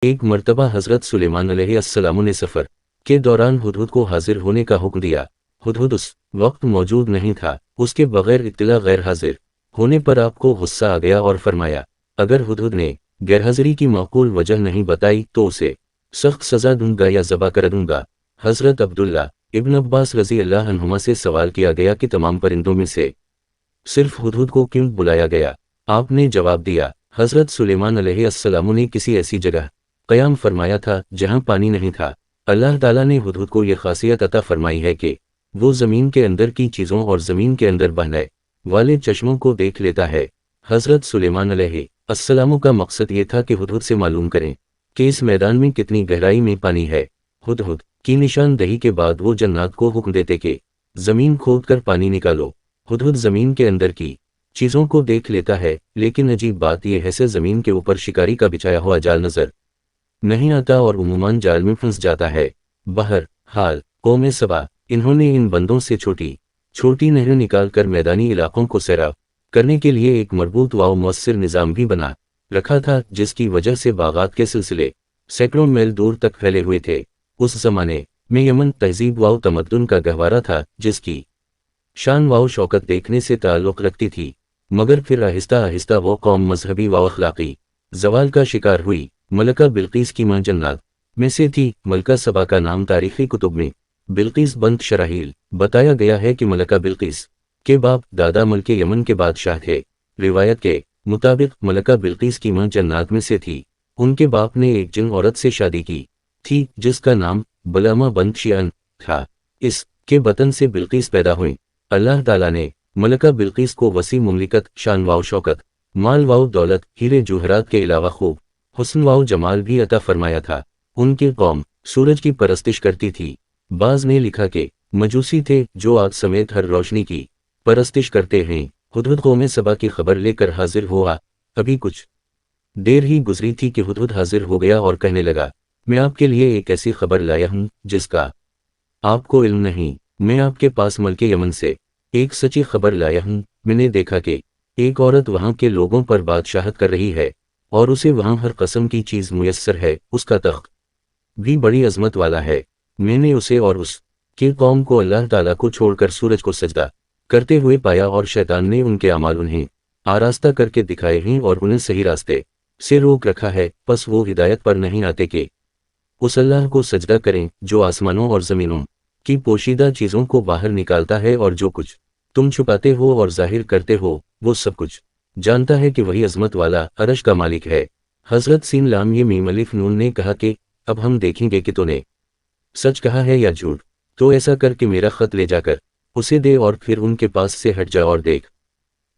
ایک مرتبہ حضرت سلیمان علیہ السلام نے سفر کے دوران ہدہد کو حاضر ہونے کا حکم دیا۔ ہدہد اس وقت موجود نہیں تھا۔ اس کے بغیر اطلاع غیر حاضر ہونے پر آپ کو غصہ آ گیا اور فرمایا اگر ہدہد نے غیر حاضری کی معقول وجہ نہیں بتائی تو اسے سخت سزا دوں گا یا ذبح کر دوں گا۔ حضرت عبداللہ ابن عباس رضی اللہ عنہما سے سوال کیا گیا کہ تمام پرندوں میں سے صرف ہدہد کو کیوں بلایا گیا؟ آپ نے جواب دیا حضرت سلیمان علیہ السلام نے کسی ایسی جگہ قیام فرمایا تھا جہاں پانی نہیں تھا۔ اللہ تعالیٰ نے ہدہد کو یہ خاصیت عطا فرمائی ہے کہ وہ زمین کے اندر کی چیزوں اور زمین کے اندر بہنے والے چشموں کو دیکھ لیتا ہے۔ حضرت سلیمان علیہ السلام کا مقصد یہ تھا کہ ہدہد سے معلوم کریں کہ اس میدان میں کتنی گہرائی میں پانی ہے۔ ہدہد کی نشاندہی کے بعد وہ جنات کو حکم دیتے کہ زمین کھود کر پانی نکالو۔ ہدہد زمین کے اندر کی چیزوں کو دیکھ لیتا ہے، لیکن عجیب بات یہ ہے کہ زمین کے اوپر شکاری کا بچھایا ہوا جال نظر نہیں آتا اور عموماً جال میں پھنس جاتا ہے۔ بہر حال قوم سبا انہوں نے ان بندوں سے چھوٹی چھوٹی نہریں نکال کر میدانی علاقوں کو سیراب کرنے کے لیے ایک مربوط و مؤثر نظام بھی بنا رکھا تھا، جس کی وجہ سے باغات کے سلسلے سینکڑوں میل دور تک پھیلے ہوئے تھے۔ اس زمانے میں یمن تہذیب و تمدن کا گہوارہ تھا جس کی شان و شوکت دیکھنے سے تعلق رکھتی تھی، مگر پھر آہستہ آہستہ وہ قوم مذہبی و اخلاقی زوال کا شکار ہوئی۔ ملکہ بلقیس کی ماں جنات میں سے تھی۔ ملکہ سبا کا نام تاریخی کتب میں بلقیس بنت شراحیل بتایا گیا ہے کہ ملکہ بلقیس کے باپ دادا ملک یمن کے بادشاہ تھے۔ روایت کے مطابق ملکہ بلقیس کی ماں جنات میں سے تھی۔ ان کے باپ نے ایک جن عورت سے شادی کی تھی جس کا نام بلامہ بنت شیان تھا۔ اس کے بطن سے بلقیس پیدا ہوئیں۔ اللہ تعالیٰ نے ملکہ بلقیس کو وسیع مملکت، شان و شوکت، مال و دولت، ہیرے جوہرات کے علاوہ خوب حسن و جمال بھی عطا فرمایا تھا۔ ان کی قوم سورج کی پرستش کرتی تھی۔ بعض نے لکھا کہ مجوسی تھے جو آگ سمیت ہر روشنی کی پرستش کرتے ہیں۔ ہدہد قوم سبا کی خبر لے کر حاضر ہوا۔ ابھی کچھ دیر ہی گزری تھی کہ ہدہد حاضر ہو گیا اور کہنے لگا میں آپ کے لیے ایک ایسی خبر لایا ہوں جس کا آپ کو علم نہیں۔ میں آپ کے پاس ملک یمن سے ایک سچی خبر لایا ہوں۔ میں نے دیکھا کہ ایک عورت وہاں کے لوگوں پر بادشاہت کر رہی ہے اور اسے وہاں ہر قسم کی چیز میسر ہے۔ اس کا تخت بھی بڑی عظمت والا ہے۔ میں نے اسے اور اس کی قوم کو اللہ تعالیٰ کو چھوڑ کر سورج کو سجدہ کرتے ہوئے پایا، اور شیطان نے ان کے اعمال انہیں آراستہ کر کے دکھائے ہیں اور انہیں صحیح راستے سے روک رکھا ہے، پس وہ ہدایت پر نہیں آتے کہ اس اللہ کو سجدہ کریں جو آسمانوں اور زمینوں کی پوشیدہ چیزوں کو باہر نکالتا ہے، اور جو کچھ تم چھپاتے ہو اور ظاہر کرتے ہو وہ سب کچھ جانتا ہے کہ وہی عظمت والا عرش کا مالک ہے۔ حضرت سین لام یہ میم الف نون نے کہا کہ اب ہم دیکھیں گے کہ تو نے سچ کہا ہے یا جھوٹ، تو ایسا کر کے میرا خط لے جا کر اسے دے اور پھر ان کے پاس سے ہٹ جا اور دیکھ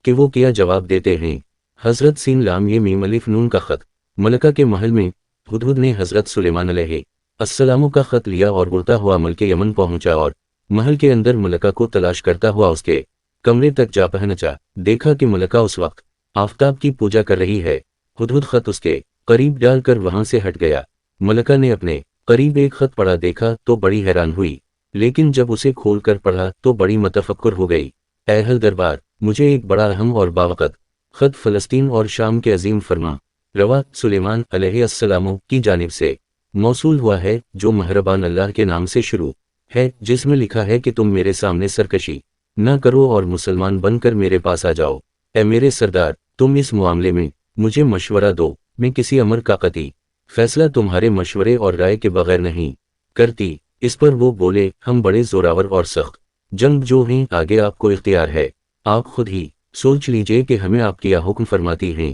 کہ وہ کیا جواب دیتے ہیں۔ حضرت سین لام یہ میم الف نون کا خط ملکہ کے محل میں ہدہد نے حضرت سلیمان علیہ السلام کا خط لیا اور اڑتا ہوا ملک یمن پہنچا اور محل کے اندر ملکہ کو تلاش کرتا ہوا اس کے کمرے تک جا پہنچا۔ دیکھا کہ ملکہ اس وقت آفتاب کی پوجا کر رہی ہے۔ ہدہد خط اس کے قریب ڈال کر وہاں سے ہٹ گیا۔ ملکہ نے اپنے قریب ایک خط پڑھا دیکھا تو بڑی حیران ہوئی، لیکن جب اسے کھول کر پڑھا تو بڑی متفکر ہو گئی۔ اے اہل دربار، مجھے ایک بڑا اہم اور باوقت خط فلسطین اور شام کے عظیم فرما روا سلیمان علیہ السلام کی جانب سے موصول ہوا ہے، جو مہربان اللہ کے نام سے شروع ہے، جس میں لکھا ہے کہ تم میرے سامنے سرکشی نہ کرو اور مسلمان بن کر میرے پاس آ جاؤ۔ اے میرے سردار، تم اس معاملے میں مجھے مشورہ دو۔ میں کسی امر کا قطعی فیصلہ تمہارے مشورے اور رائے کے بغیر نہیں کرتی۔ اس پر وہ بولے ہم بڑے زوراور اور سخت جنگ جو ہیں، آگے آپ کو اختیار ہے، آپ خود ہی سوچ لیجئے کہ ہمیں آپ کیا حکم فرماتی ہیں۔